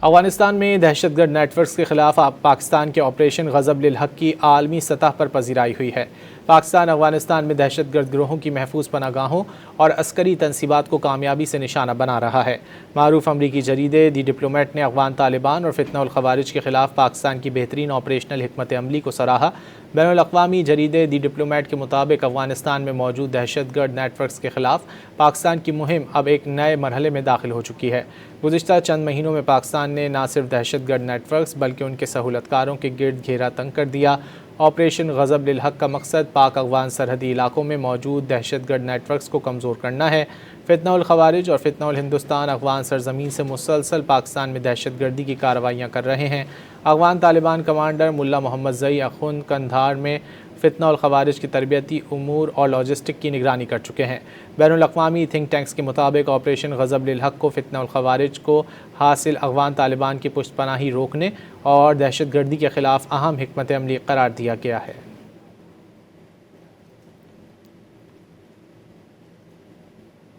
افغانستان میں دہشت گرد نیٹ ورکس کے خلاف پاکستان کے آپریشن غضب للحق کی عالمی سطح پر پذیرائی ہوئی ہے۔ پاکستان افغانستان میں دہشت گرد گروہوں کی محفوظ پناہ گاہوں اور عسکری تنصیبات کو کامیابی سے نشانہ بنا رہا ہے۔ معروف امریکی جریدے دی ڈپلومیٹ نے افغان طالبان اور فتنہ الخوارج کے خلاف پاکستان کی بہترین آپریشنل حکمت عملی کو سراہا۔ بین الاقوامی جریدے دی ڈپلومیٹ کے مطابق افغانستان میں موجود دہشت گرد نیٹ ورکس کے خلاف پاکستان کی مہم اب ایک نئے مرحلے میں داخل ہو چکی ہے۔ گزشتہ چند مہینوں میں پاکستان نے نہ صرف دہشت گرد نیٹ ورکس بلکہ ان کے سہولت کاروں کے گرد گھیرا تنگ کر دیا۔ آپریشن غضب للحق کا مقصد پاک افغان سرحدی علاقوں میں موجود دہشت گرد نیٹ ورکس کو کمزور کرنا ہے۔ فتنہ الخوارج اور فتنہ الہندوستان افغان سرزمین سے مسلسل پاکستان میں دہشت گردی کی کارروائیاں کر رہے ہیں۔ افغان طالبان کمانڈر ملا محمد زئی اخند قندھار میں فتنہ الخوارج کی تربیتی امور اور لاجسٹک کی نگرانی کر چکے ہیں۔ بین الاقوامی تھنک ٹینکس کے مطابق آپریشن غضب للحق کو فتنہ الخوارج کو حاصل افغان طالبان کی پشت پناہی روکنے اور دہشت گردی کے خلاف اہم حکمت عملی قرار دیا گیا ہے۔